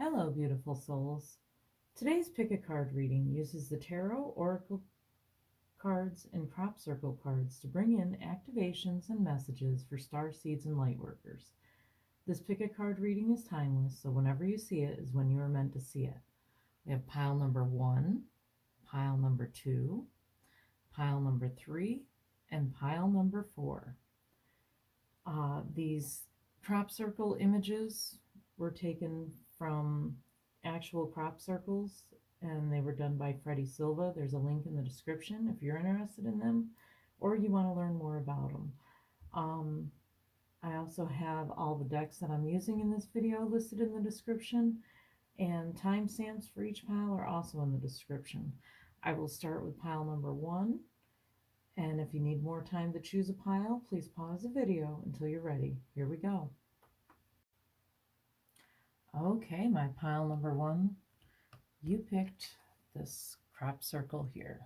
Hello, beautiful souls. Today's pick a card reading uses the tarot, oracle cards, and crop circle cards to bring in activations and messages for star seeds and lightworkers. This pick a card reading is timeless, so whenever you see it is when you are meant to see it. We have pile number 1, pile number 2, pile number 3, and pile number 4. These crop circle images were taken from actual crop circles, and they were done by Freddie Silva. There's a link in the description if you're interested in them or you want to learn more about them. I also have all the decks that I'm using in this video listed in the description, and timestamps for each pile are also in the description. I will start with pile number 1, and if you need more time to choose a pile, please pause the video until you're ready. Here we go. Okay, my pile number 1, you picked this crop circle here.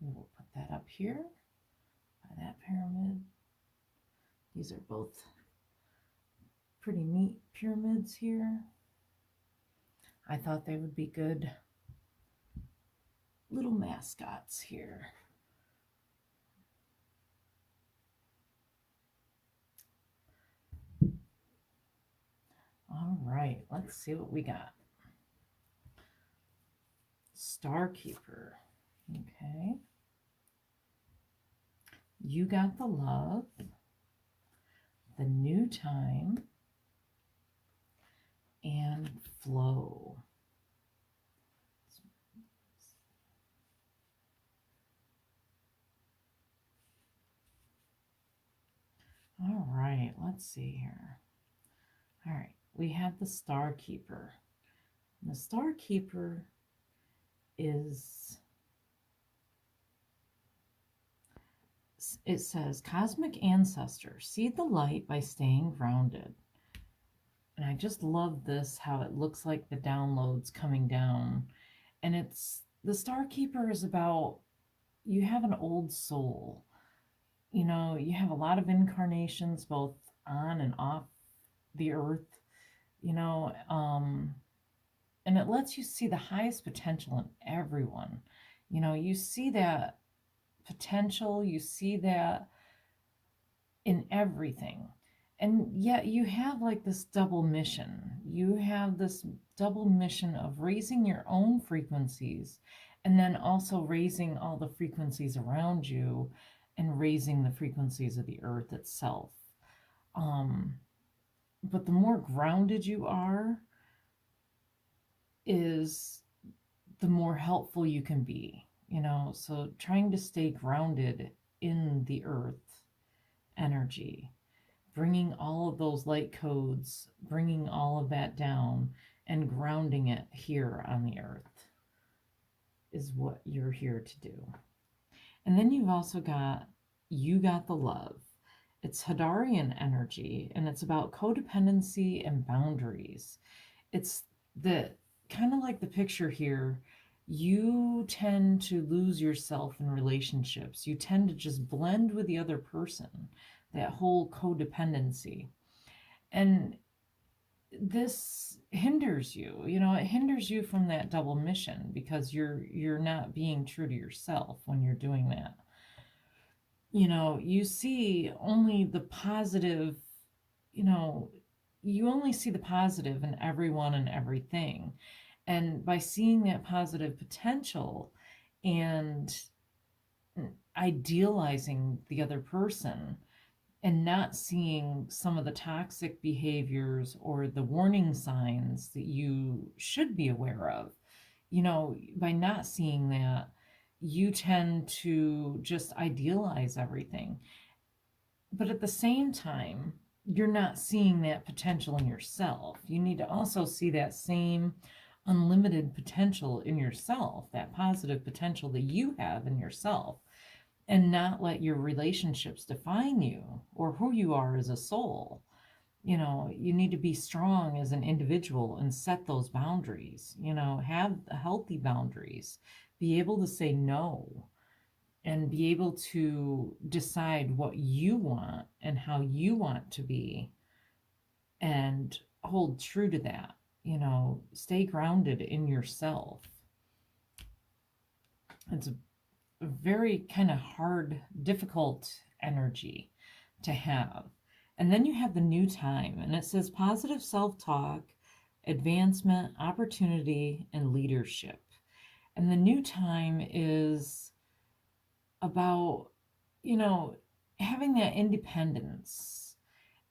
We'll put that up here by that pyramid. These are both pretty neat pyramids here. I thought they would be good little mascots here. All right, let's see what we got. Starkeeper. Okay. You got the love, the new time, and flow. All right, let's see here. All right, we have the Star Keeper. The Star Keeper is, it says, Cosmic Ancestor, see the light by staying grounded. And I just love this, how it looks like the downloads coming down. And it's, the Star Keeper is about, you have an old soul. You know, you have a lot of incarnations, both on and off the earth, you know, and it lets you see the highest potential in everyone. You know, you see that potential, you see that in everything. And yet you have like this double mission. You have this double mission of raising your own frequencies and then also raising all the frequencies around you and raising the frequencies of the earth itself. But the more grounded you are, is the more helpful you can be, you know. So trying to stay grounded in the earth energy, bringing all of those light codes, bringing all of that down and grounding it here on the earth is what you're here to do. And then you've also got, you got the love. It's Hadarian energy, and it's about codependency and boundaries. It's the kind of like the picture here. You tend to lose yourself in relationships. You tend to just blend with the other person, that whole codependency. And this hinders you, you know, it hinders you from that double mission because you're not being true to yourself when you're doing that. You know, you see only the positive, you know, you only see the positive in everyone and everything. And by seeing that positive potential and idealizing the other person and not seeing some of the toxic behaviors or the warning signs that you should be aware of, you know, by not seeing that, you tend to just idealize everything. But at the same time, you're not seeing that potential in yourself. You need to also see that same unlimited potential in yourself, that positive potential that you have in yourself, and not let your relationships define you or who you are as a soul. You know, you need to be strong as an individual and set those boundaries, you know, have healthy boundaries, be able to say no, and be able to decide what you want and how you want to be and hold true to that. Stay grounded in yourself. It's a very kind of hard, difficult energy to have. And then you have the new time, and it says positive self-talk, advancement, opportunity, and leadership. And the new time is about, having that independence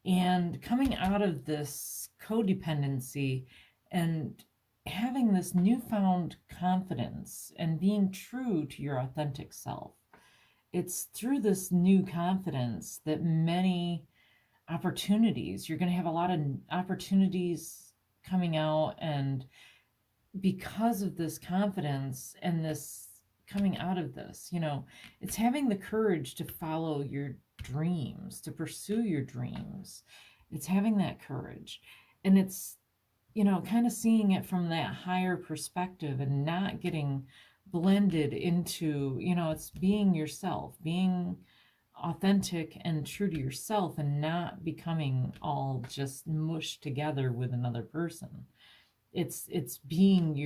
and coming out of this codependency and having this newfound confidence and being true to your authentic self. It's through this new confidence that many opportunities, you're going to have a lot of opportunities coming out, and because of this confidence and this coming out of this, it's having the courage to follow your dreams, to pursue your dreams. It's having that courage, and it's kind of seeing it from that higher perspective and not getting blended into, it's being yourself, being authentic and true to yourself, and not becoming all just mushed together with another person. It's being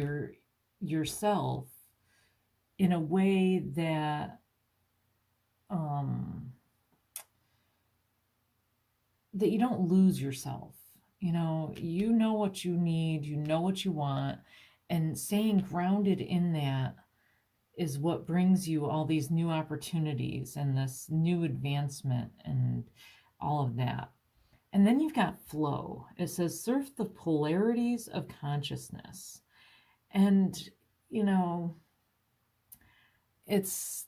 yourself in a way that that you don't lose yourself. You know what you need, you know what you want, and staying grounded in that is what brings you all these new opportunities and this new advancement and all of that. And then you've got flow. It says surf the polarities of consciousness. And, it's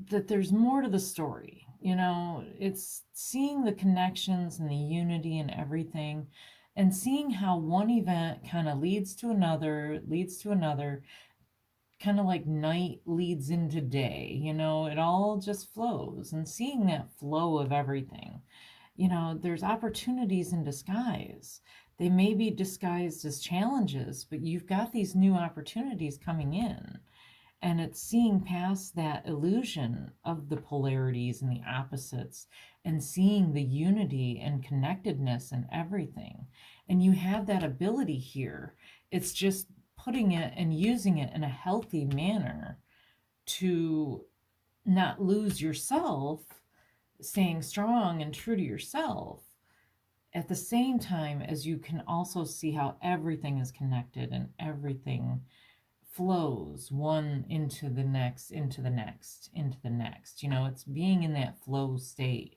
that there's more to the story. It's seeing the connections and the unity and everything, and seeing how one event kind of leads to another, kind of like night leads into day. It all just flows, and seeing that flow of everything. There's opportunities in disguise. They may be disguised as challenges, but you've got these new opportunities coming in. And it's seeing past that illusion of the polarities and the opposites, and seeing the unity and connectedness and everything. And you have that ability here. It's just putting it and using it in a healthy manner to not lose yourself, staying strong and true to yourself, at the same time as you can also see how everything is connected and everything flows one into the next, into the next, into the next. It's being in that flow state.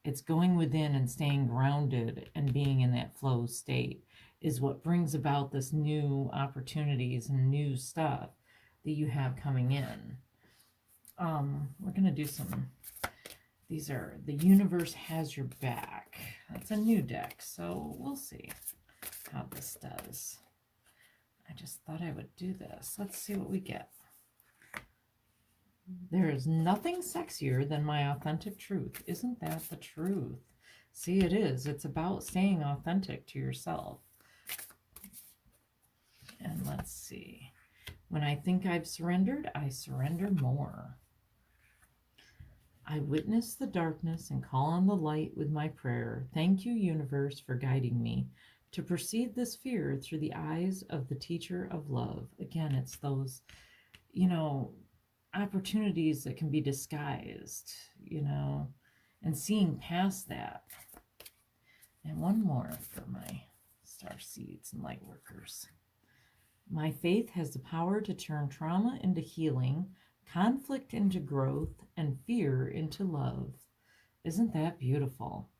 It's going within and staying grounded and being in that flow state is what brings about this new opportunities and new stuff that you have coming in. We're going to do some, these are The Universe Has Your Back. That's a new deck, so we'll see how this does. I just thought I would do this. Let's see what we get. There is nothing sexier than my authentic truth. Isn't that the truth? See, it is. It's about staying authentic to yourself. And let's see. When I think I've surrendered, I surrender more. I witness the darkness and call on the light with my prayer. Thank you, universe, for guiding me to perceive this fear through the eyes of the teacher of love. Again, it's those, opportunities that can be disguised, and seeing past that. And one more for my Starseeds and Lightworkers. My faith has the power to turn trauma into healing, conflict into growth, and fear into love. Isn't that beautiful?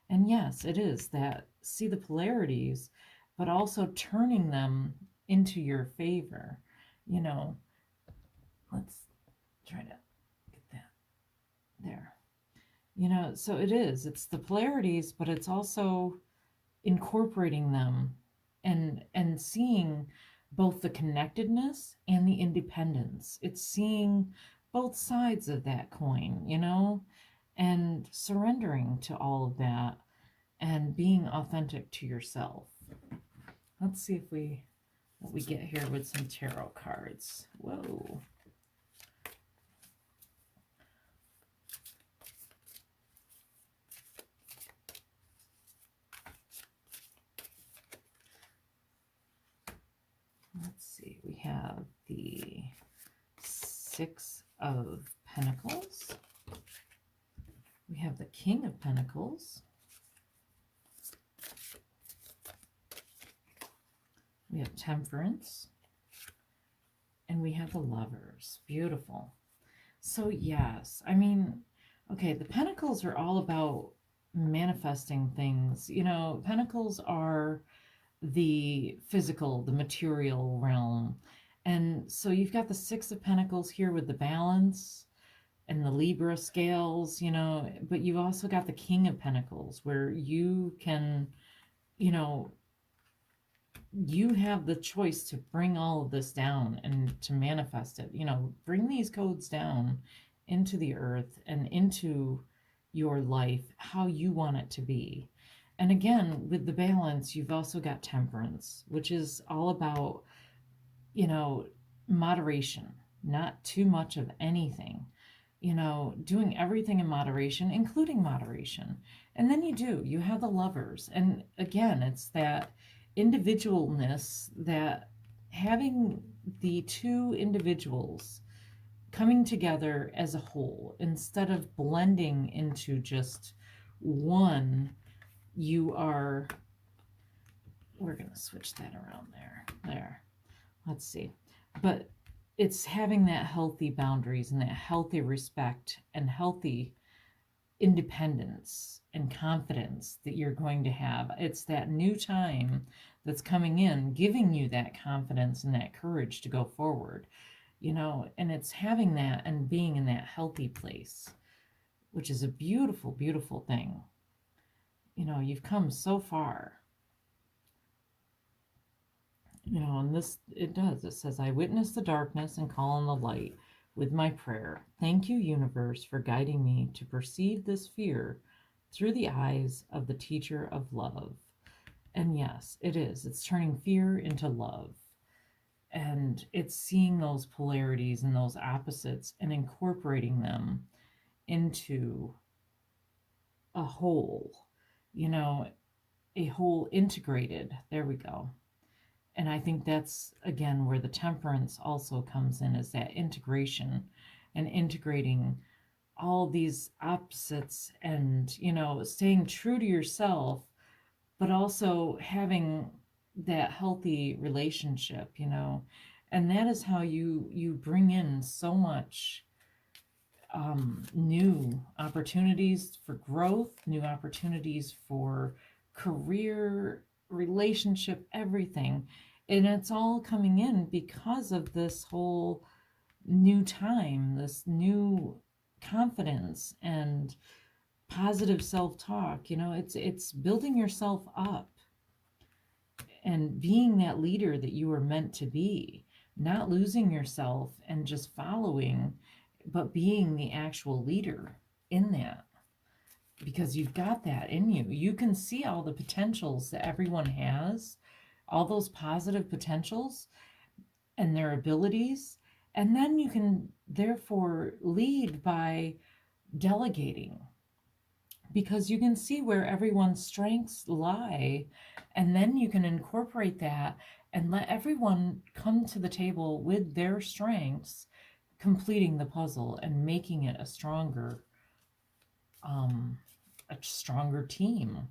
And yes, it is that. See the polarities, but also turning them into your favor. Let's try to get that there. So it is. It's the polarities, but it's also incorporating them and seeing both the connectedness and the independence. It's seeing both sides of that coin, and surrendering to all of that and being authentic to yourself. Let's see what we get here with some tarot cards. Whoa. Six of Pentacles. We have the King of Pentacles. We have Temperance. And we have the Lovers. Beautiful. So yes, I mean, okay, the Pentacles are all about manifesting things. You know, Pentacles are the physical, the material realm. And so you've got the Six of Pentacles here with the balance and the Libra scales, you know, but you've also got the King of Pentacles where you can, you know, you have the choice to bring all of this down and to manifest it. You know, bring these codes down into the earth and into your life how you want it to be. And again, with the balance, you've also got Temperance, which is all about, you know, moderation, not too much of anything, you know, doing everything in moderation, including moderation. And then you have the Lovers. And again, it's that individualness, that having the two individuals coming together as a whole instead of blending into just one. We're going to switch that around there. Let's see. But it's having that healthy boundaries and that healthy respect and healthy independence and confidence that you're going to have. It's that new time that's coming in, giving you that confidence and that courage to go forward, you know, and it's having that and being in that healthy place, which is a beautiful, beautiful thing. You know, you've come so far. You know, and this, it says, I witness the darkness and call on the light with my prayer. Thank you, universe, for guiding me to perceive this fear through the eyes of the teacher of love. And yes, it is. It's turning fear into love. And it's seeing those polarities and those opposites and incorporating them into a whole, you know, a whole integrated. There we go. And I think that's, again, where the Temperance also comes in, is that integration and integrating all these opposites and, you know, staying true to yourself, but also having that healthy relationship, you know. And that is how you bring in so much new opportunities for growth, new opportunities for career, relationship, everything. And it's all coming in because of this whole new time, this new confidence and positive self-talk. You know, it's building yourself up and being that leader that you were meant to be, not losing yourself and just following, but being the actual leader in that, because you've got that in you. You can see all the potentials that everyone has, all those positive potentials and their abilities, and then you can therefore lead by delegating, because you can see where everyone's strengths lie, and then you can incorporate that and let everyone come to the table with their strengths, completing the puzzle and making it a stronger team,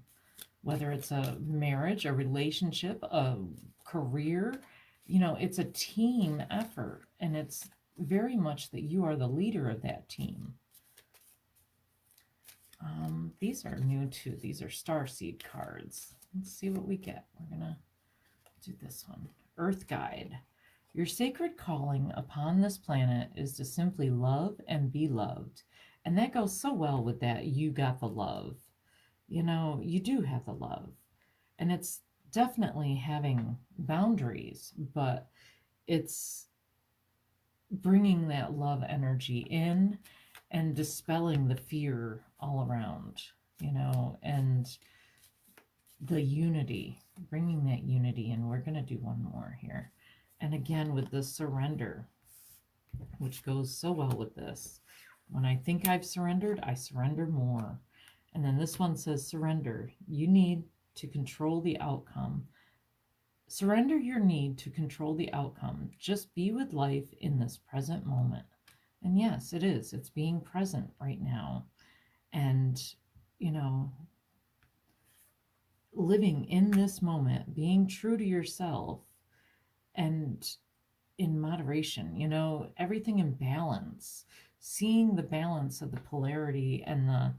whether it's a marriage, a relationship, a career. You know, it's a team effort, and it's very much that you are the leader of that team. These are new too. These are Starseed cards. Let's see what we get. We're gonna do this one. Earth Guide. Your sacred calling upon this planet is to simply love and be loved. And that goes so well with that. You got the love. You know, you do have the love. And it's definitely having boundaries, but it's bringing that love energy in and dispelling the fear all around, you know, and the unity, bringing that unity in. We're going to do one more here. And again, with the surrender, which goes so well with this. When I think I've surrendered, I surrender more. And then this one says, surrender. You need to control the outcome. Surrender your need to control the outcome. Just be with life in this present moment. And yes, it is. It's being present right now. And, you know, living in this moment, being true to yourself and in moderation, everything in balance, seeing the balance of the polarity and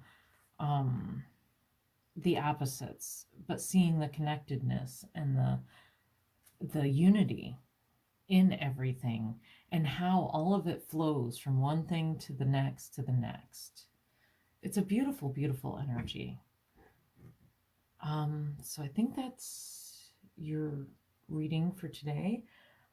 the opposites, but seeing the connectedness and the unity in everything, and how all of it flows from one thing to the next to the next. It's a beautiful, beautiful energy. So I think that's your reading for today.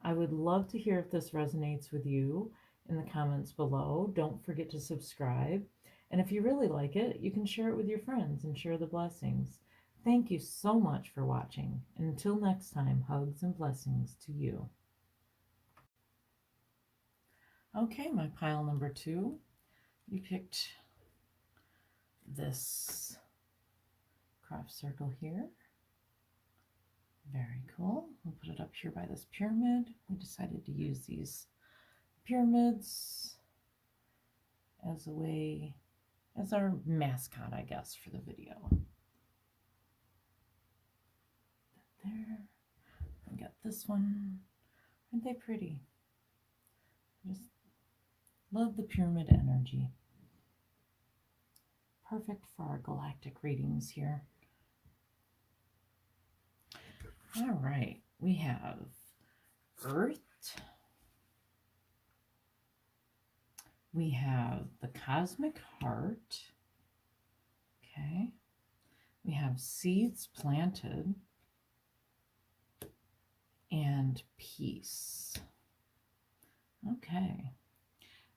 I would love to hear if this resonates with you in the comments below. Don't forget to subscribe. And if you really like it, you can share it with your friends and share the blessings. Thank you so much for watching. And until next time, hugs and blessings to you. Okay, my pile number 2. You picked this craft circle here. Very cool. We'll put it up here by this pyramid. We decided to use these pyramids as a way, as our mascot, I guess, for the video. There. We got this one. Aren't they pretty? Just love the pyramid energy. Perfect for our galactic readings here. All right, we have Earth. We have the Cosmic Heart. Okay. We have Seeds Planted and Peace. Okay.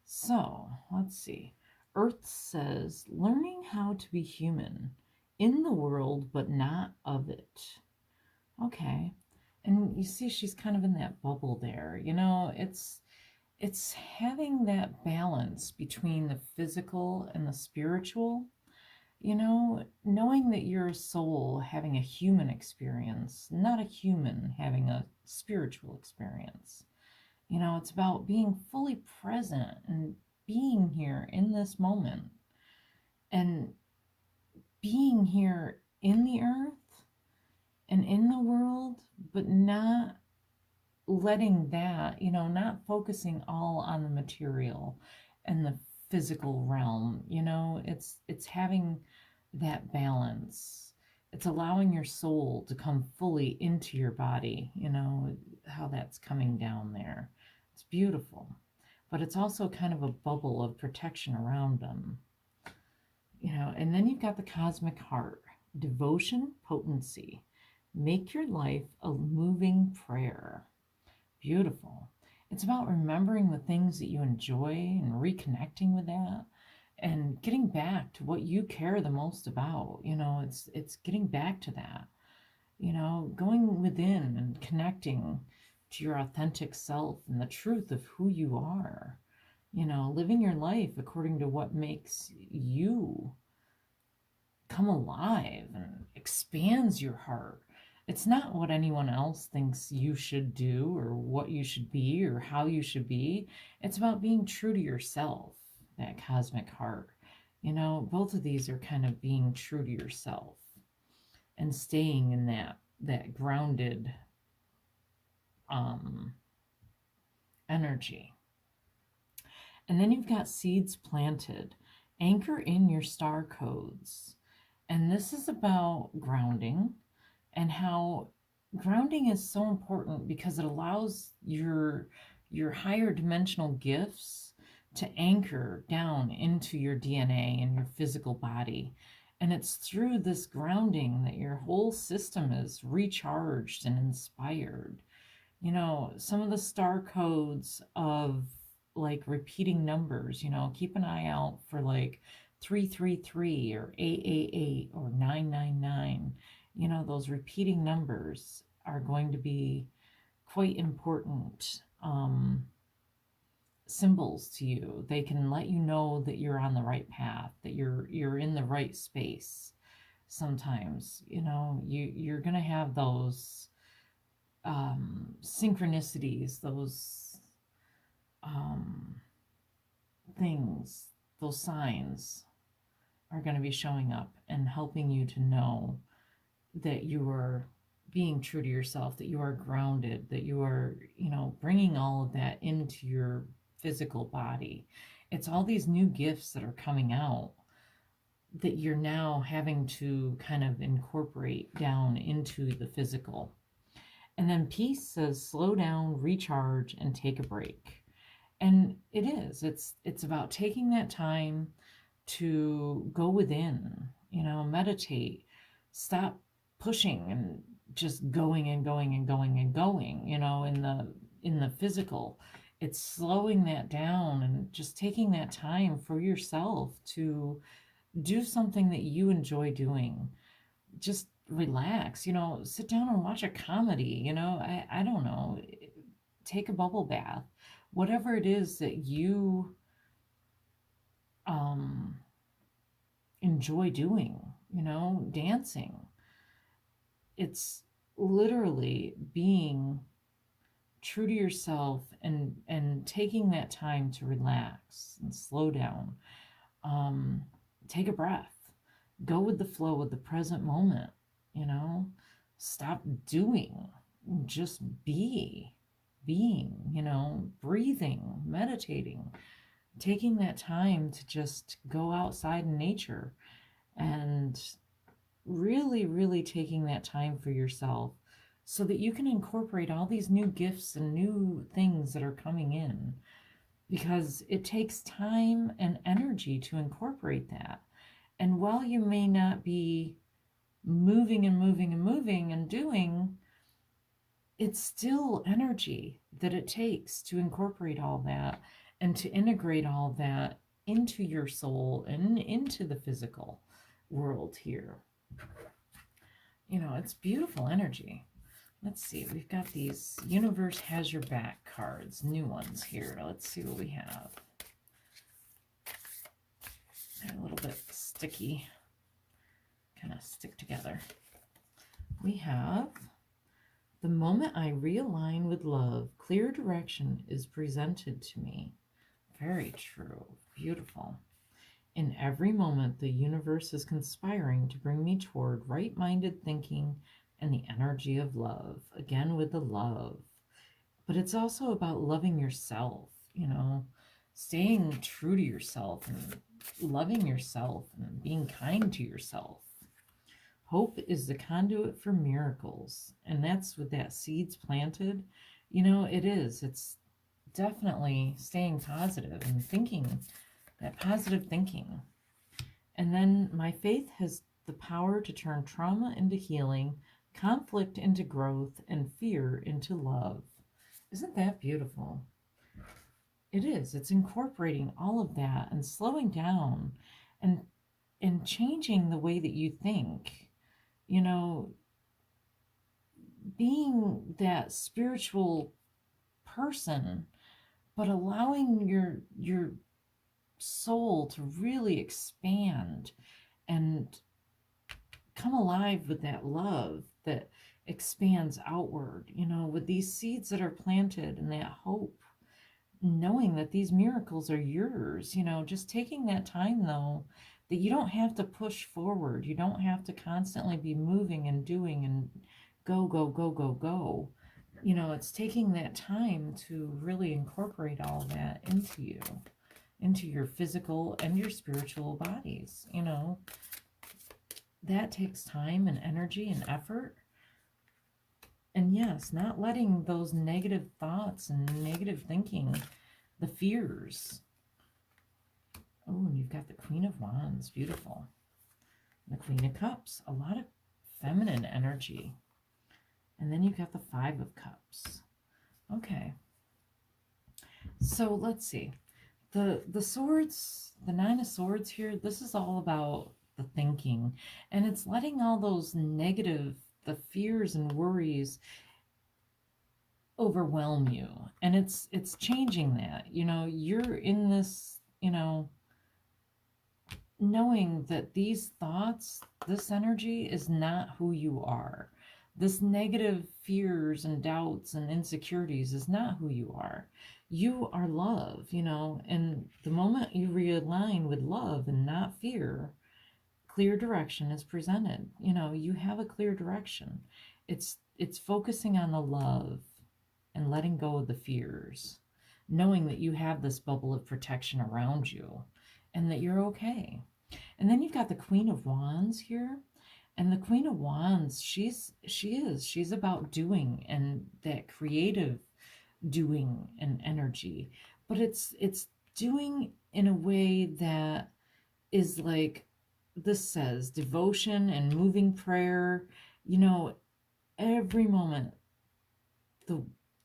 So, let's see. Earth says, learning how to be human in the world, but not of it. Okay. And you see she's kind of in that bubble there. It's having that balance between the physical and the spiritual. Knowing that you're a soul having a human experience, not a human having a spiritual experience. It's about being fully present and being here in this moment and being here in the earth and in the world, but not letting that, not focusing all on the material and the physical realm. It's having that balance. It's allowing your soul to come fully into your body, how that's coming down there. It's beautiful. But it's also kind of a bubble of protection around them. And then you've got the Cosmic Heart, devotion, potency. Make your life a moving prayer. Beautiful. It's about remembering the things that you enjoy and reconnecting with that and getting back to what you care the most about. It's getting back to that. Going within and connecting to your authentic self and the truth of who you are. Living your life according to what makes you come alive and expands your heart. It's not what anyone else thinks you should do or what you should be or how you should be. It's about being true to yourself, that Cosmic Heart. Both of these are kind of being true to yourself and staying in that grounded energy. And then you've got Seeds Planted. Anchor in your star codes. And this is about grounding and how grounding is so important because it allows your higher dimensional gifts to anchor down into your DNA and your physical body. And it's through this grounding that your whole system is recharged and inspired. Some of the star codes of like repeating numbers, keep an eye out for like 333 or 888 or 999. Those repeating numbers are going to be quite important symbols to you. They can let you know that you're on the right path, that you're in the right space. Sometimes, you're going to have those synchronicities, those things, those signs are going to be showing up and helping you to know that you are being true to yourself, that you are grounded, that you are, bringing all of that into your physical body. It's all these new gifts that are coming out that you're now having to kind of incorporate down into the physical. And then peace says slow down, recharge, and take a break. And it is. It's about taking that time to go within, meditate, stop pushing and just going and going and going and going, in the physical. It's slowing that down and just taking that time for yourself to do something that you enjoy doing. Just relax, sit down and watch a comedy, I don't know, take a bubble bath, whatever it is that you enjoy doing, dancing. It's literally being true to yourself and taking that time to relax and slow down. Take a breath, go with the flow of the present moment, stop doing, just being, breathing, meditating, taking that time to just go outside in nature and really, really taking that time for yourself so that you can incorporate all these new gifts and new things that are coming in, because it takes time and energy to incorporate that. And while you may not be moving and moving and moving and doing, it's still energy that it takes to incorporate all that and to integrate all that into your soul and into the physical world here. It's beautiful energy. Let's see, we've got these Universe Has Your Back cards, new ones here. Let's see what we have. They're a little bit sticky, kind of stick together. We have, the moment I realign with love, clear direction is presented to me. Very true, beautiful. In every moment, the universe is conspiring to bring me toward right-minded thinking and the energy of love, again with the love. But it's also about loving yourself, staying true to yourself and loving yourself and being kind to yourself. Hope is the conduit for miracles, and that's with that seeds planted. It is. It's definitely staying positive and thinking, that positive thinking. And then my faith has the power to turn trauma into healing, conflict into growth, and fear into love. Isn't that beautiful? It is. It's incorporating all of that and slowing down and changing the way that you think. Being that spiritual person, but allowing your soul to really expand and come alive with that love that expands outward, with these seeds that are planted and that hope, knowing that these miracles are yours, just taking that time though, that you don't have to push forward. You don't have to constantly be moving and doing and go, go, go, go, go. It's taking that time to really incorporate all that into you, into your physical and your spiritual bodies. That takes time and energy and effort. And yes, not letting those negative thoughts and negative thinking, the fears. Oh, and you've got the Queen of Wands, beautiful. And the Queen of Cups, a lot of feminine energy. And then you've got the Five of Cups. Okay. So let's see. The swords, the Nine of Swords here, this is all about the thinking. And it's letting all those negative, the fears and worries overwhelm you. And it's changing that. You're in this, knowing that these thoughts, this energy is not who you are. This negative fears and doubts and insecurities is not who you are. You are love, and the moment you realign with love and not fear, clear direction is presented. You have a clear direction. It's focusing on the love and letting go of the fears, knowing that you have this bubble of protection around you and that you're okay. And then you've got the Queen of Wands here. And the Queen of Wands, she's about doing and that creative doing and energy. But it's doing in a way that is like this says devotion and moving prayer. Every moment the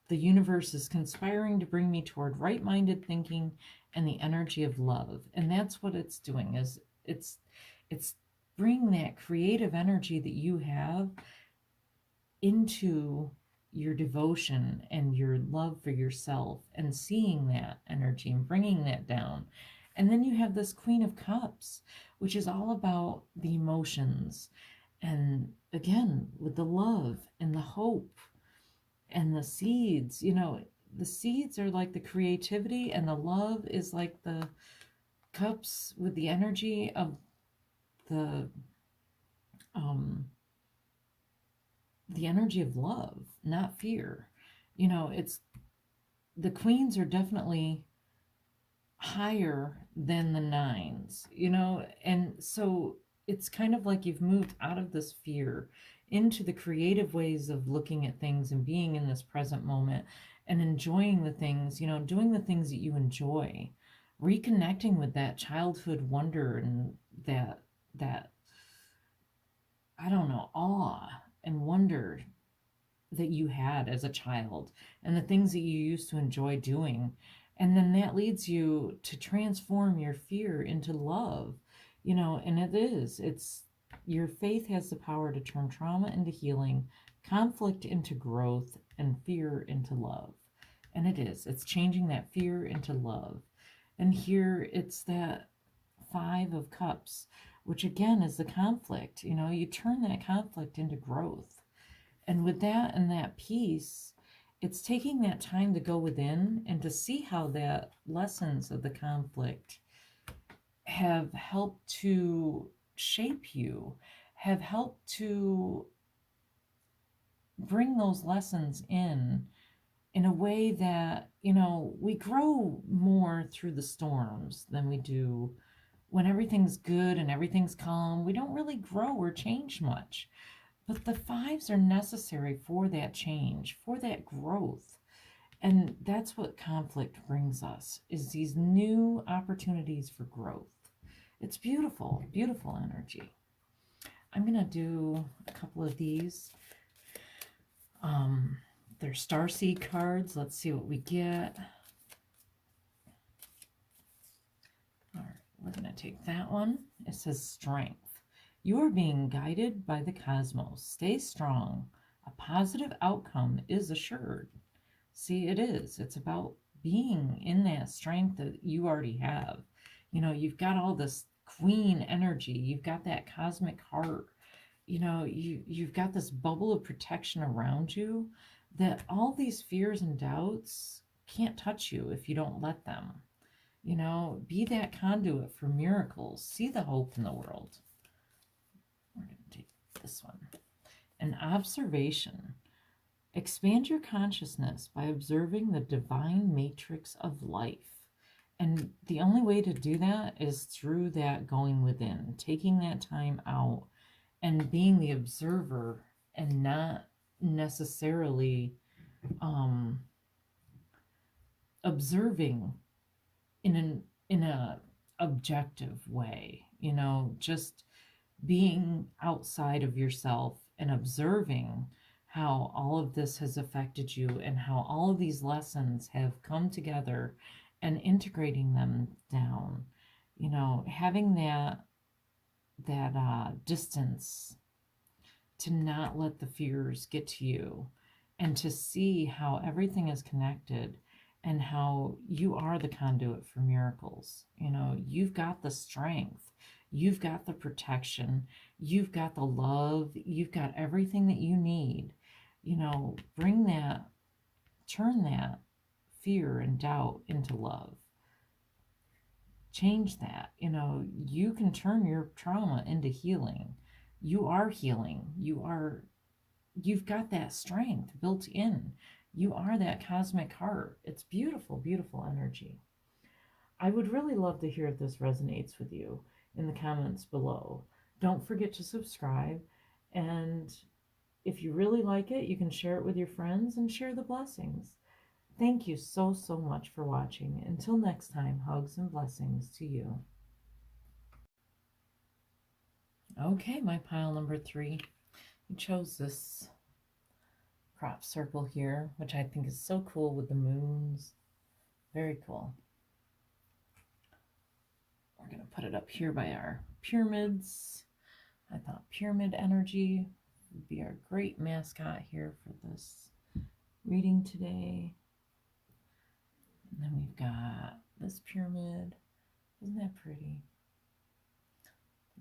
the universe is conspiring to bring me toward right-minded thinking and the energy of love. And that's what it's doing, is it's bringing that creative energy that you have into your devotion and your love for yourself, and seeing that energy and bringing that down. And then you have this Queen of Cups, which is all about the emotions, and again with the love and the hope and the seeds. The seeds are like the creativity, and the love is like the cups with the energy of the um the energy of love, not fear. It's the queens are definitely higher than the nines, and so it's kind of like you've moved out of this fear into the creative ways of looking at things and being in this present moment and enjoying the things, doing the things that you enjoy, reconnecting with that childhood wonder and that I don't know, awe and wonder that you had as a child, and the things that you used to enjoy doing. And then that leads you to transform your fear into love, and it's your faith has the power to turn trauma into healing, conflict into growth, and fear into love. And it's changing that fear into love. And here it's that Five of Cups, which again is the conflict. You turn that conflict into growth. And with that and that peace, it's taking that time to go within and to see how the lessons of the conflict have helped to shape you, have helped to bring those lessons in a way that, we grow more through the storms than we do when everything's good and everything's calm. We don't really grow or change much. But the fives are necessary for that change, for that growth. And that's what conflict brings us, is these new opportunities for growth. It's beautiful, beautiful energy. I'm going to do a couple of these. They're Starseed cards. Let's see what we get. All right, we're going to take that one. It says strength. You are being guided by the cosmos. Stay strong. A positive outcome is assured. See, it is. It's about being in that strength that you already have. You've got all this queen energy. You've got that cosmic heart. You've got this bubble of protection around you that all these fears and doubts can't touch you if you don't let them. Be that conduit for miracles. See the hope in the world. We're going to take this one. An observation. Expand your consciousness by observing the divine matrix of life. And the only way to do that is through that going within, taking that time out and being the observer, and not necessarily observing in a objective way, just being outside of yourself and observing how all of this has affected you and how all of these lessons have come together, and integrating them down, having that distance to not let the fears get to you, and to see how everything is connected and how you are the conduit for miracles. You've got the strength, you've got the protection, you've got the love, you've got everything that you need. Bring that, turn that fear and doubt into love. Change that. You can turn your trauma into healing. You are healing. You've got that strength built in. You are that cosmic heart. It's beautiful, beautiful energy. I would really love to hear if this resonates with you in the comments below. Don't forget to subscribe, and if you really like it, you can share it with your friends and share the blessings. Thank you so, so much for watching. Until next time, hugs and blessings to you. Okay, my pile number 3. You chose this crop circle here, which I think is so cool with the moons. Very cool. We're going to put it up here by our pyramids. I thought pyramid energy would be our great mascot here for this reading today. And then we've got this pyramid. Isn't that pretty?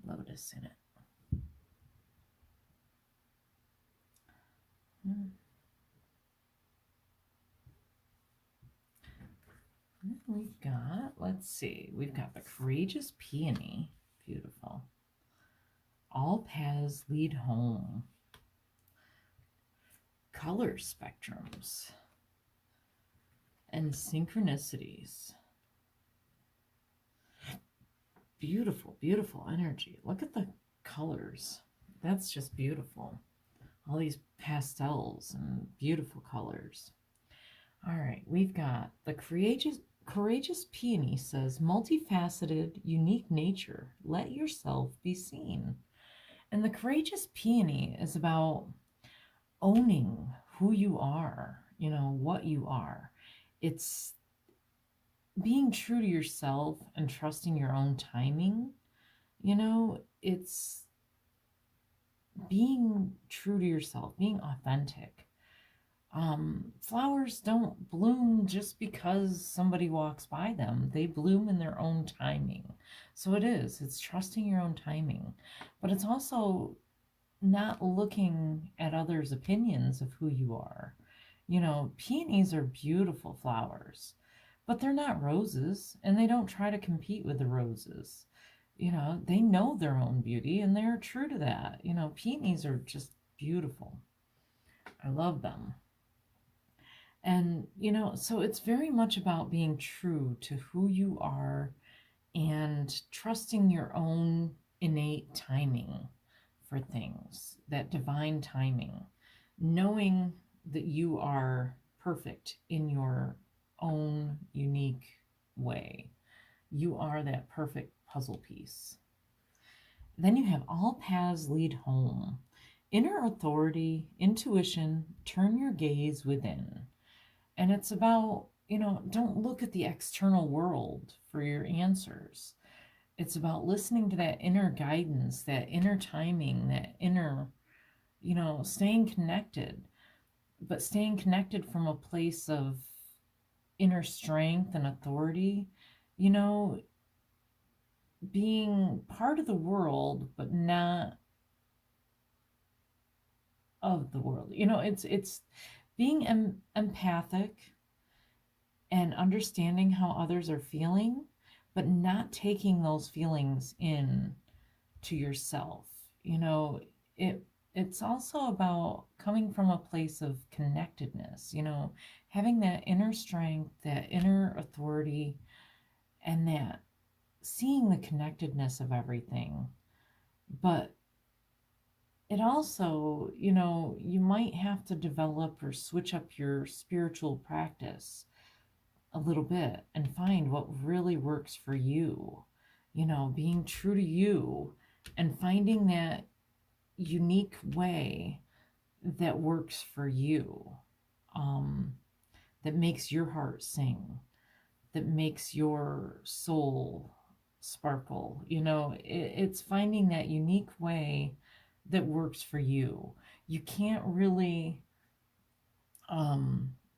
Lotus in it. And then we've got, let's see, we've got the courageous peony. Beautiful. All paths lead home. Color spectrums and synchronicities. Beautiful, beautiful energy. Look at the colors. That's just beautiful. All these pastels and beautiful colors. All right, we've got the courageous peony says, multifaceted, unique nature. Let yourself be seen. And the courageous peony is about owning who you are, what you are. It's being true to yourself and trusting your own timing. It's being true to yourself, being authentic. Flowers don't bloom just because somebody walks by them. They bloom in their own timing. So it's trusting your own timing. But it's also not looking at others' opinions of who you are. Peonies are beautiful flowers, but they're not roses, and they don't try to compete with the roses. They know their own beauty, and they're true to that. Peonies are just beautiful. I love them. And, so it's very much about being true to who you are and trusting your own innate timing for things, that divine timing, knowing that you are perfect in your own unique way. You are that perfect puzzle piece. Then you have all paths lead home. Inner authority, intuition, turn your gaze within. And it's about, don't look at the external world for your answers. It's about listening to that inner guidance, that inner timing, that inner, staying connected, but staying connected from a place of inner strength and authority, being part of the world, but not of the world. It's being empathic and understanding how others are feeling, but not taking those feelings in to yourself. It's also about coming from a place of connectedness, having that inner strength, that inner authority, and that seeing the connectedness of everything. But it also, you might have to develop or switch up your spiritual practice a little bit and find what really works for you, being true to you and finding that unique way that works for you, that makes your heart sing, that makes your soul sparkle. It's finding that unique way that works for you. You can't really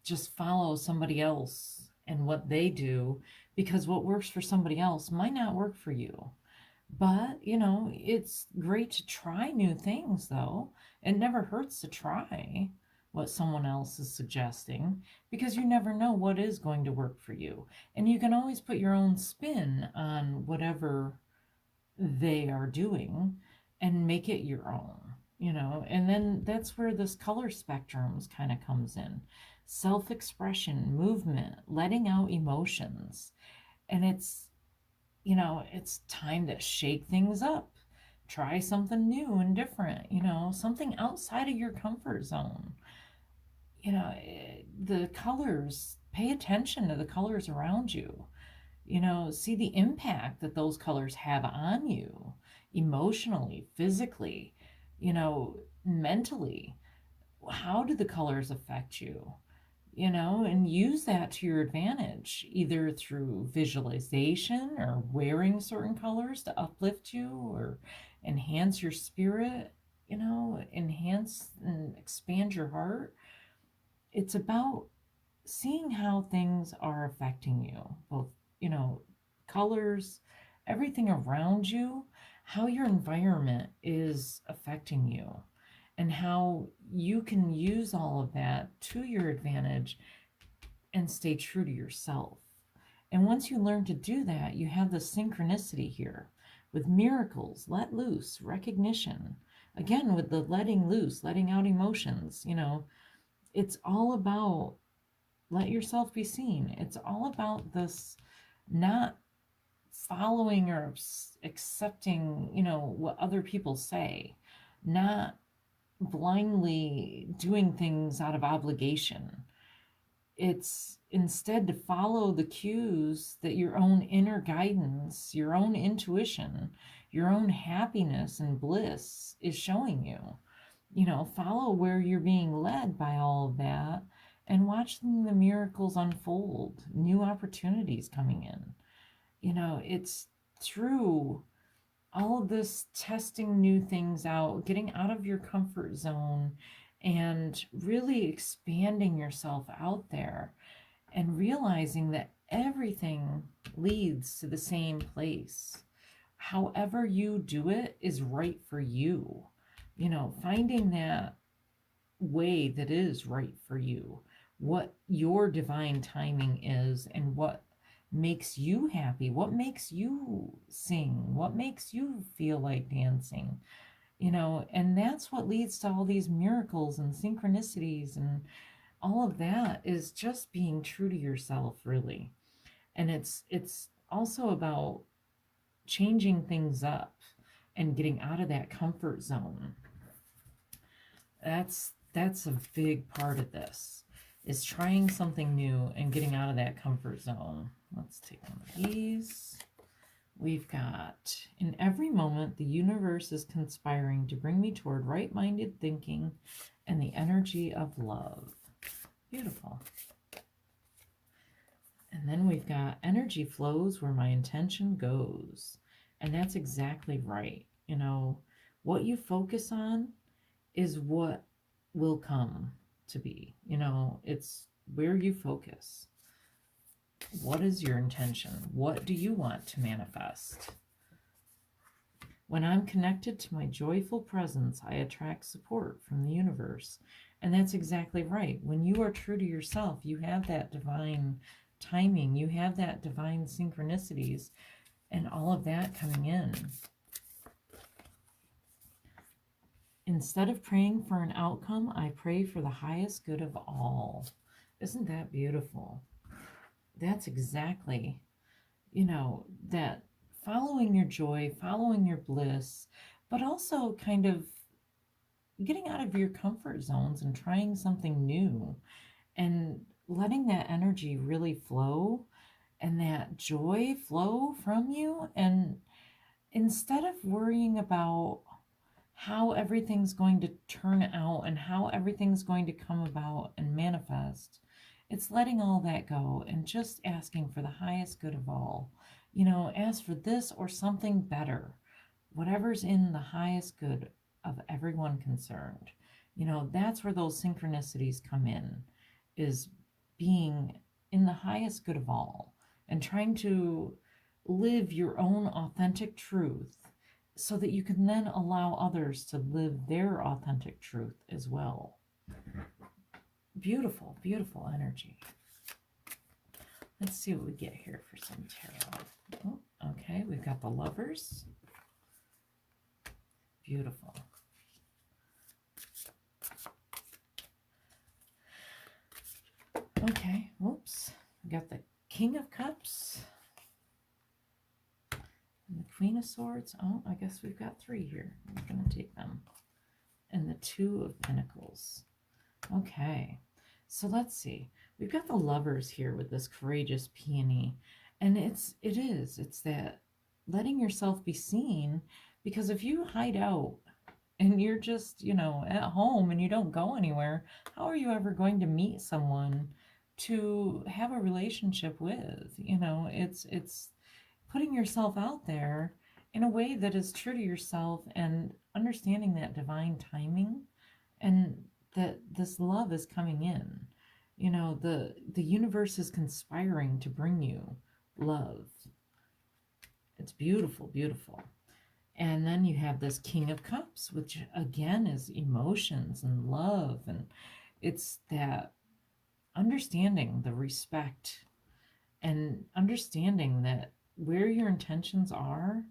just follow somebody else and what they do, because what works for somebody else might not work for you. But, it's great to try new things, though. It never hurts to try. what someone else is suggesting, because you never know what is going to work for you. And you can always put your own spin on whatever they are doing and make it your own, and then that's where this color spectrums kind of comes in. Self-expression, movement, letting out emotions. And it's time to shake things up, try something new and different, something outside of your comfort zone. The colors, pay attention to the colors around you. See the impact that those colors have on you, emotionally, physically, mentally. How do the colors affect you? And use that to your advantage, either through visualization or wearing certain colors to uplift you or enhance your spirit, enhance and expand your heart. It's about seeing how things are affecting you, both, colors, everything around you, how your environment is affecting you, and how you can use all of that to your advantage and stay true to yourself. And once you learn to do that, you have the synchronicity here with miracles, let loose, recognition. Again, with the letting loose, letting out emotions, it's all about let yourself be seen. It's all about this not following or accepting, what other people say, not blindly doing things out of obligation. It's instead to follow the cues that your own inner guidance, your own intuition, your own happiness and bliss is showing you. Follow where you're being led by all of that and watch the miracles unfold, new opportunities coming in. It's through all of this testing new things out, getting out of your comfort zone, and really expanding yourself out there and realizing that everything leads to the same place. However you do it is right for you. Finding that way that is right for you, what your divine timing is, and what makes you happy, what makes you sing, what makes you feel like dancing, and that's what leads to all these miracles and synchronicities, and all of that is just being true to yourself, really. And it's also about changing things up and getting out of that comfort zone. That's a big part of this, is trying something new and getting out of that comfort zone. Let's take one of these. We've got, in every moment, the universe is conspiring to bring me toward right-minded thinking and the energy of love. Beautiful. And then we've got, energy flows where my intention goes. And that's exactly right. What you focus on is what will come to be. It's where you focus. What is your intention? What do you want to manifest? When I'm connected to my joyful presence, I attract support from the universe. And that's exactly right. When you are true to yourself, you have that divine timing, you have that divine synchronicities, and all of that coming in. Instead of praying for an outcome, I pray for the highest good of all. Isn't that beautiful? That's exactly, that following your joy, following your bliss, but also kind of getting out of your comfort zones and trying something new and letting that energy really flow and that joy flow from you. And instead of worrying about how everything's going to turn out and how everything's going to come about and manifest, it's letting all that go and just asking for the highest good of all. Ask for this or something better, whatever's in the highest good of everyone concerned. That's where those synchronicities come in, is being in the highest good of all and trying to live your own authentic truth so that you can then allow others to live their authentic truth as well. Beautiful, beautiful energy. Let's see what we get here for some tarot. Oh, okay, we've got the Lovers. Beautiful. Okay, whoops. We got the King of Cups and the Queen of Swords. Oh, I guess we've got 3 here. We're going to take them. And the Two of Pentacles. Okay, so let's see. We've got the Lovers here with this courageous peony. And it's that letting yourself be seen, because if you hide out and you're just, at home and you don't go anywhere, how are you ever going to meet someone to have a relationship with? It's putting yourself out there in a way that is true to yourself and understanding that divine timing, and that this love is coming in. The universe is conspiring to bring you love. It's beautiful, beautiful. And then you have this King of Cups, which again is emotions and love. And it's that understanding the respect and understanding that where your intentions are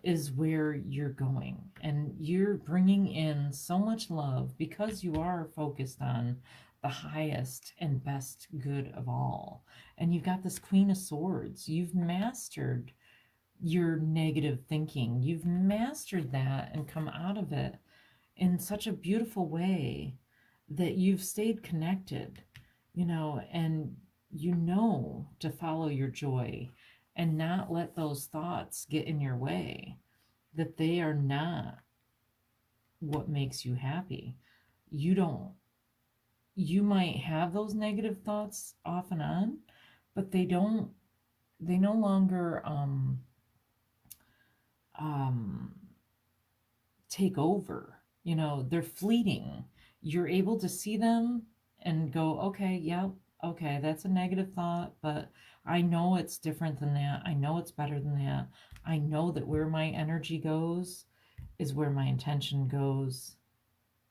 is where you're going. And you're bringing in so much love because you are focused on the highest and best good of all. And you've got this Queen of Swords. You've mastered your negative thinking. You've mastered that and come out of it in such a beautiful way that you've stayed connected, and to follow your joy and not let those thoughts get in your way, that they are not what makes you happy. You might have those negative thoughts off and on, but they no longer take over. They're fleeting. You're able to see them and go, okay, yep, okay, that's a negative thought, but I know it's different than that. I know it's better than that. I know that where my energy goes is where my intention goes,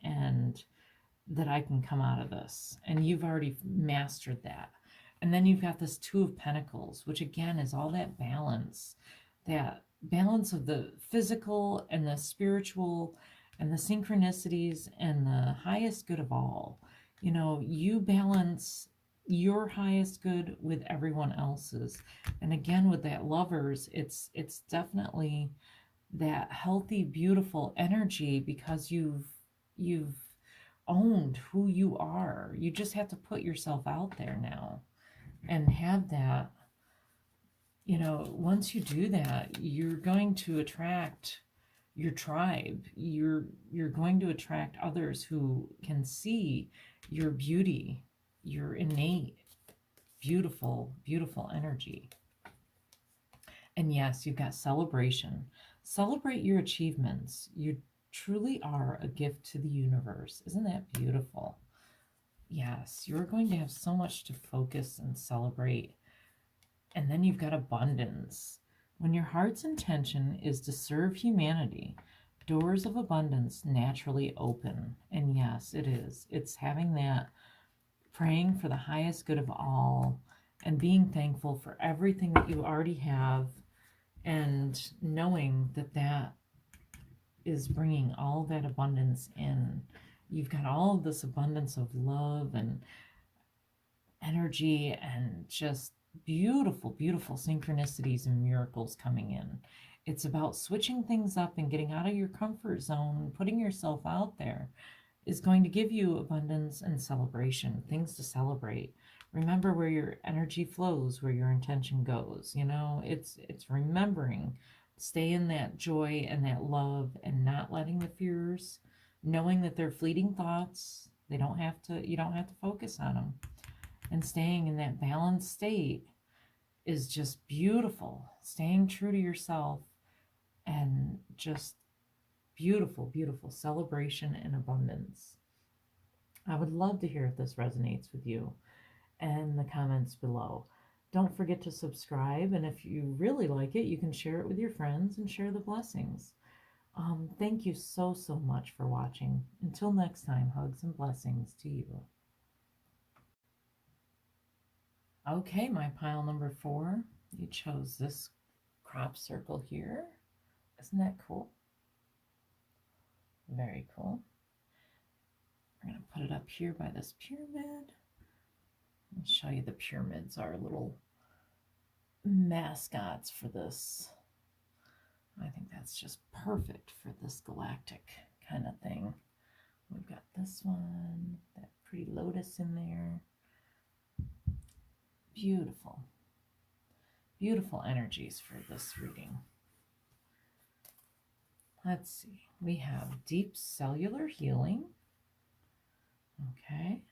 and that I can come out of this. And you've already mastered that. And then you've got this Two of Pentacles, which again is all that balance of the physical and the spiritual and the synchronicities and the highest good of all. You balance your highest good with everyone else's. And again, with that Lovers, it's definitely that healthy, beautiful energy, because you've owned who you are. You just have to put yourself out there now and have that. Once you do that, you're going to attract your tribe. You're going to attract others who can see your beauty, your innate, beautiful, beautiful energy. And yes, you've got celebration. Celebrate your achievements. You truly are a gift to the universe. Isn't that beautiful? Yes, you're going to have so much to focus and celebrate. And then you've got abundance. When your heart's intention is to serve humanity, doors of abundance naturally open. And yes, it is. It's having that, praying for the highest good of all, and being thankful for everything that you already have, and knowing that that is bringing all that abundance in. You've got all of this abundance of love and energy and just beautiful, beautiful synchronicities and miracles coming in. It's about switching things up and getting out of your comfort zone and putting yourself out there is going to give you abundance and celebration, things to celebrate. Remember, where your energy flows, where your intention goes. It's remembering, stay in that joy and that love, and not letting the fears, knowing that they're fleeting thoughts. You don't have to focus on them. And staying in that balanced state is just beautiful. Staying true to yourself, and just beautiful, beautiful celebration and abundance. I would love to hear if this resonates with you in the comments below. Don't forget to subscribe, and if you really like it, you can share it with your friends and share the blessings. Thank you so, so much for watching. Until next time, hugs and blessings to you. Okay, my pile number 4. You chose this crop circle here. Isn't that cool? Very cool. We're going to put it up here by this pyramid. I'll show you the pyramids, our little mascots for this. I think that's just perfect for this galactic kind of thing. We've got this one, that pretty lotus in there. Beautiful. Beautiful energies for this reading. Let's see. We have deep cellular healing. Okay.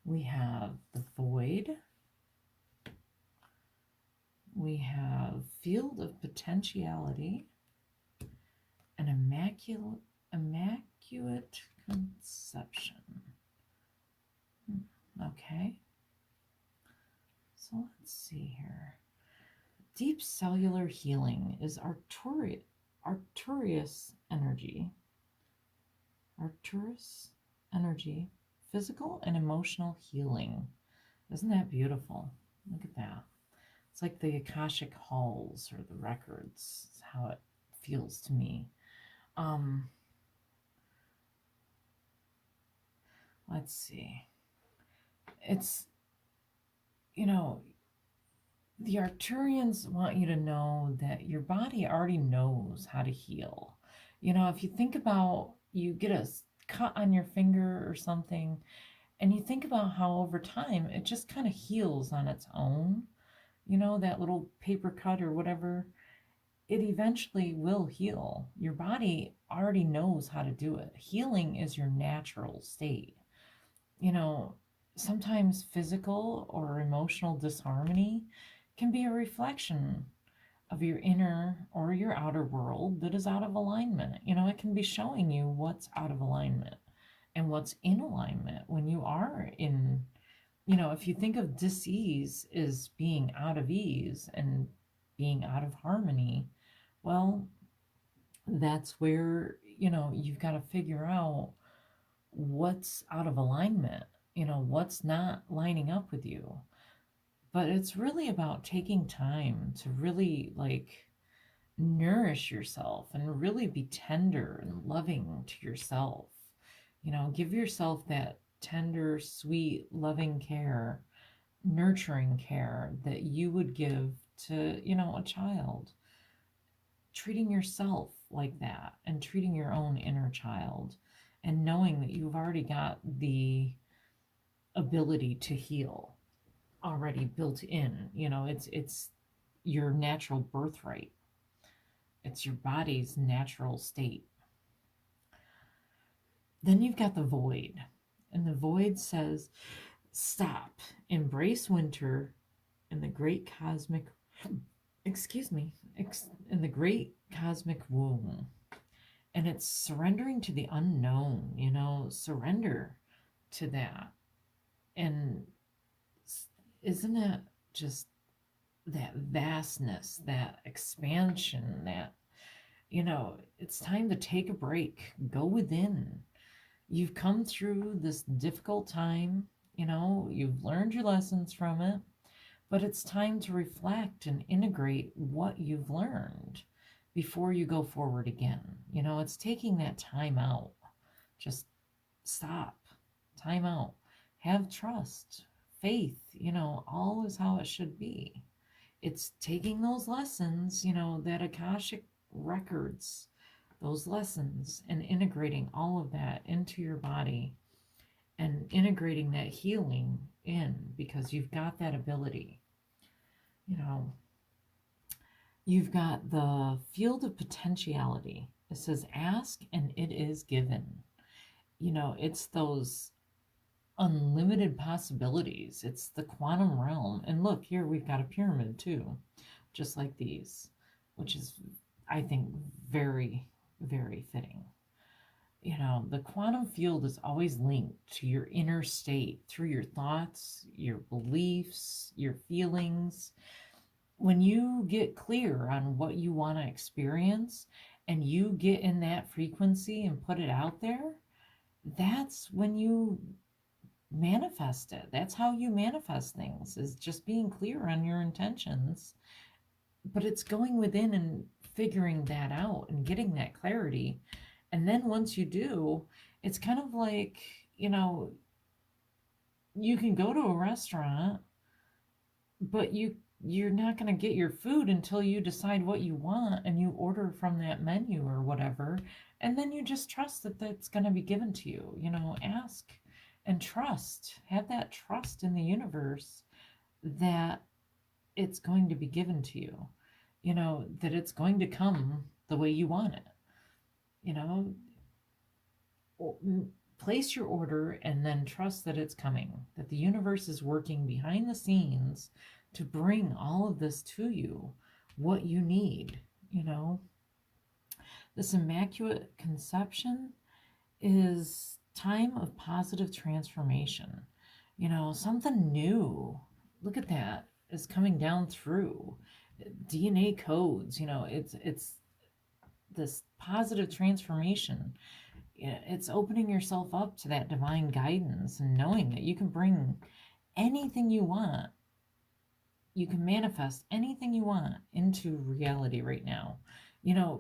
We have the void. We have field of potentiality. An immaculate conception. Okay. So let's see here. Deep cellular healing is Arcturus energy. Arcturus energy, physical and emotional healing. Isn't that beautiful? Look at that. It's like the Akashic halls or the records. It's how it feels to me. Let's see. It's, you know, the Arcturians want you to know that your body already knows how to heal. You know, if you think about, you get a cut on your finger or something, and you think about how over time it just kind of heals on its own. You know, that little paper cut or whatever, it eventually will heal. Your body already knows how to do it. Healing is your natural state. You know, sometimes physical or emotional disharmony can be a reflection of your inner or your outer world that is out of alignment. You know, it can be showing you what's out of alignment and what's in alignment when you are in, you know, if you think of dis-ease as being out of ease and being out of harmony, well, that's where, you know, you've got to figure out what's out of alignment, you know, what's not lining up with you. But it's really about taking time to really like nourish yourself and really be tender and loving to yourself. You know, give yourself that tender, sweet, loving care, nurturing care that you would give to, you know, a child. Treating yourself like that and treating your own inner child and knowing that you've already got the ability to heal already built in. You know, it's your natural birthright. It's your body's natural state. Then you've got the void. And the void says, stop, embrace winter in the great cosmic, in the great cosmic womb. And it's surrendering to the unknown, you know, surrender to that. And isn't it just that vastness, that expansion, that, you know, it's time to take a break, go within. You've come through this difficult time, you know, you've learned your lessons from it, but it's time to reflect and integrate what you've learned before you go forward again. You know, it's taking that time out. Just stop, time out, have trust, faith, you know, all is how it should be. It's taking those lessons, you know, that Akashic records, those lessons, and integrating all of that into your body and integrating that healing in, because you've got that ability. You know, you've got the field of potentiality. It says, ask and it is given. You know, it's those unlimited possibilities. It's the quantum realm. And look, here we've got a pyramid too, just like these, which is, I think, very, very fitting. You know, the quantum field is always linked to your inner state through your thoughts, your beliefs, your feelings. When you get clear on what you want to experience and you get in that frequency and put it out there, that's when you manifest it. That's how you manifest things, is just being clear on your intentions. But it's going within and figuring that out and getting that clarity. And then once you do, it's kind of like, you can go to a restaurant, but you're not going to get your food until you decide what you want and you order from that menu or whatever, and then you just trust that that's going to be given to you. Ask and trust, have that trust in the universe that it's going to be given to you, that it's going to come the way you want it. Place your order and then trust that it's coming, that the universe is working behind the scenes to bring all of this to you, what you need. This Immaculate Conception is time of positive transformation. Something new, look at that, is coming down through DNA codes. It's this positive transformation. It's opening yourself up to that divine guidance and knowing that you can bring anything you want. You can manifest anything you want into reality right now.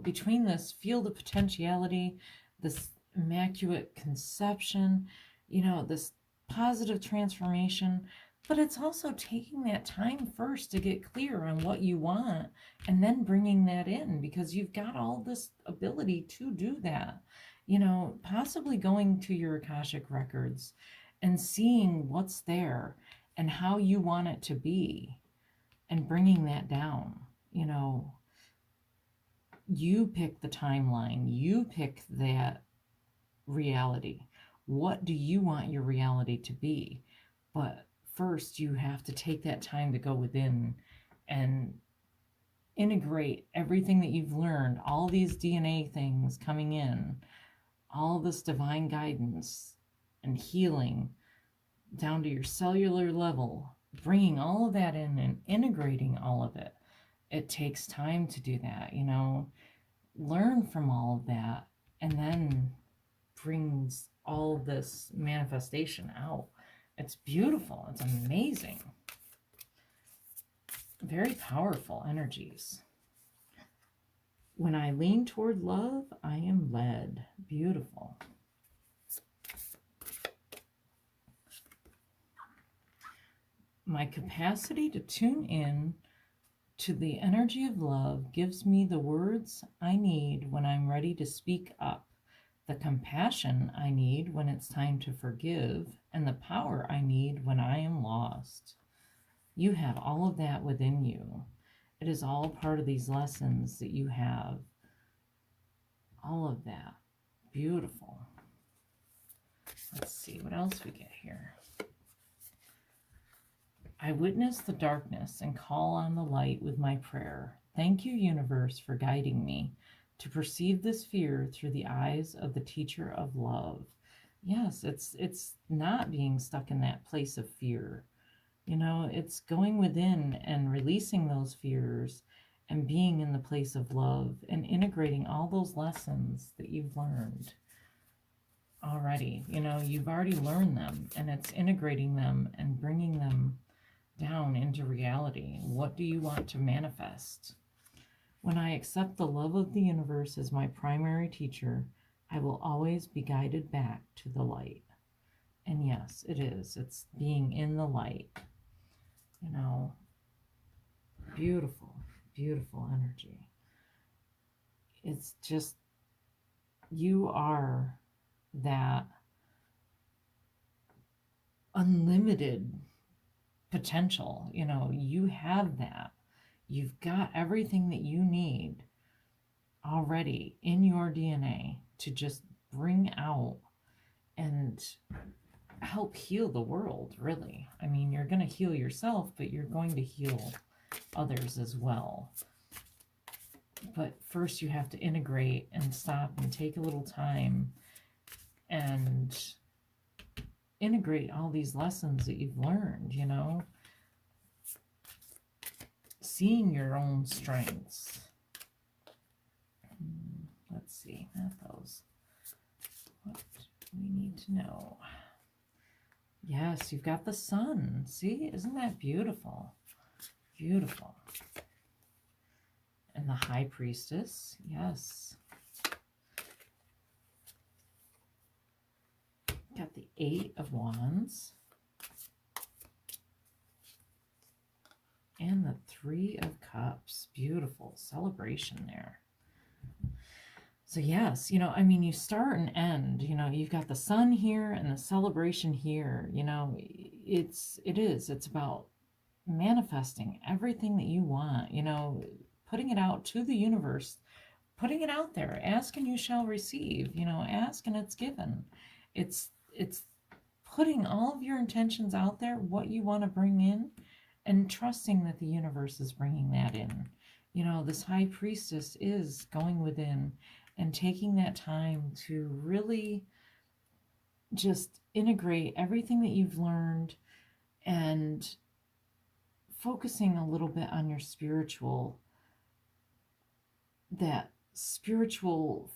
Between this field of potentiality, this Immaculate Conception, this positive transformation, but it's also taking that time first to get clear on what you want and then bringing that in, because you've got all this ability to do that. Possibly going to your Akashic records and seeing what's there and how you want it to be and bringing that down. You pick the timeline, you pick that reality. What do you want your reality to be? But first, you have to take that time to go within and integrate everything that you've learned, all these DNA things coming in, all this divine guidance and healing down to your cellular level, bringing all of that in and integrating all of it. It takes time to do that, learn from all of that, and then brings all this manifestation out. It's beautiful. It's amazing. Very powerful energies. When I lean toward love, I am led. Beautiful. My capacity to tune in to the energy of love gives me the words I need when I'm ready to speak up, the compassion I need when it's time to forgive, and the power I need when I am lost. You have all of that within you. It is all part of these lessons that you have. All of that. Beautiful. Let's see what else we get here. I witness the darkness and call on the light with my prayer. Thank you, universe, for guiding me to perceive this fear through the eyes of the teacher of love. Yes, it's not being stuck in that place of fear. It's going within and releasing those fears and being in the place of love and integrating all those lessons that you've learned already. You've already learned them, and it's integrating them and bringing them down into reality. What do you want to manifest? When I accept the love of the universe as my primary teacher, I will always be guided back to the light. And yes, it is. It's being in the light. Beautiful, beautiful energy. It's just, you are that unlimited potential. You have that. You've got everything that you need already in your DNA to just bring out and help heal the world, really. I mean, you're going to heal yourself, but you're going to heal others as well. But first you have to integrate and stop and take a little time and integrate all these lessons that you've learned, seeing your own strengths. Let's see, not those. What do we need to know? Yes, you've got the sun. See, isn't that beautiful? Beautiful. And the high priestess, yes. Got the 8 of Wands. And the 3 of Cups. Beautiful celebration there. So yes, I mean, you start and end, you've got the sun here and the celebration here, it's about manifesting everything that you want, putting it out to the universe, putting it out there. Ask and you shall receive, ask and it's given. It's putting all of your intentions out there, what you want to bring in, and trusting that the universe is bringing that in. This high priestess is going within and taking that time to really just integrate everything that you've learned and focusing a little bit on your spiritual,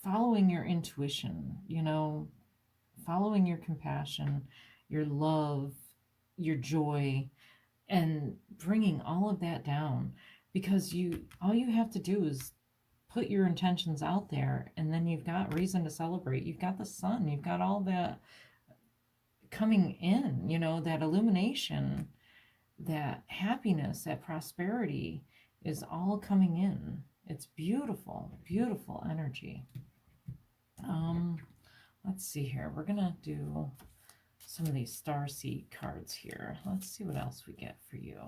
following your intuition, following your compassion, your love, your joy, and bringing all of that down, because all you have to do is put your intentions out there, and then you've got reason to celebrate. You've got the sun, you've got all that coming in, that illumination, that happiness, that prosperity is all coming in. It's beautiful, beautiful energy. Let's see here. We're gonna do some of these Starseed cards here. Let's see what else we get for you.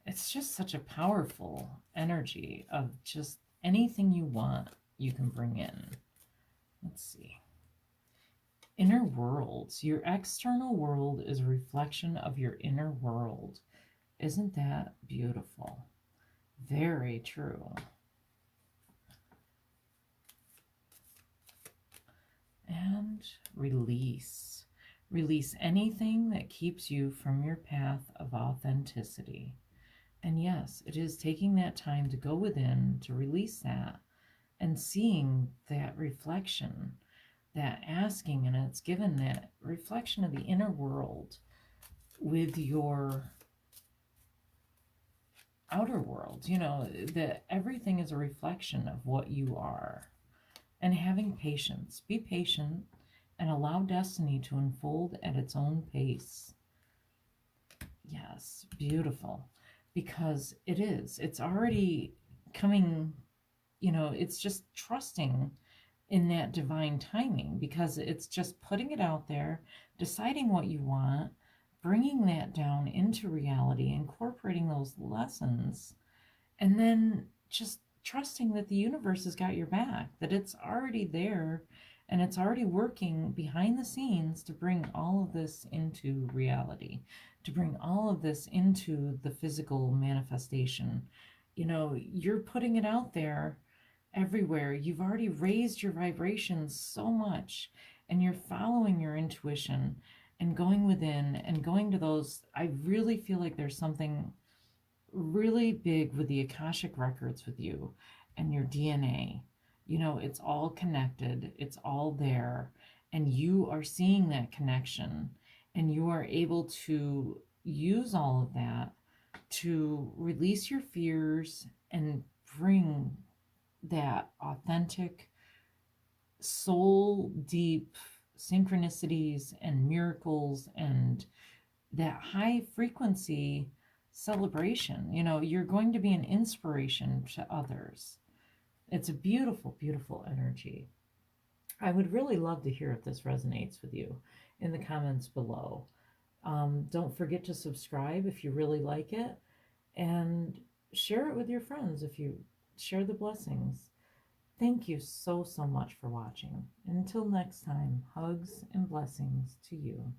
It's just such a powerful energy of just anything you want, you can bring in. Let's see. Inner worlds. Your external world is a reflection of your inner world. Isn't that beautiful? Very true. And release. Release anything that keeps you from your path of authenticity. And yes, it is taking that time to go within, to release that, and seeing that reflection, that asking, and it's given that reflection of the inner world with your outer world, that everything is a reflection of what you are. And having patience. Be patient and allow destiny to unfold at its own pace. Yes, beautiful. Because it's already coming, it's just trusting in that divine timing, because it's just putting it out there, deciding what you want, bringing that down into reality, incorporating those lessons, and then just trusting that the universe has got your back, that it's already there and it's already working behind the scenes to bring all of this into reality, to bring all of this into the physical manifestation. You're putting it out there everywhere. You've already raised your vibrations so much, and you're following your intuition and going within and going to those. I really feel like there's something really big with the Akashic records with you and your DNA. It's all connected, it's all there, and you are seeing that connection, and you are able to use all of that to release your fears and bring that authentic, soul deep synchronicities and miracles and that high frequency celebration. You're going to be an inspiration to others. It's a beautiful, beautiful energy. I would really love to hear if this resonates with you in the comments below. Don't forget to subscribe if you really like it, and share it with your friends if you share the blessings. Thank you so, so much for watching. Until next time, hugs and blessings to you.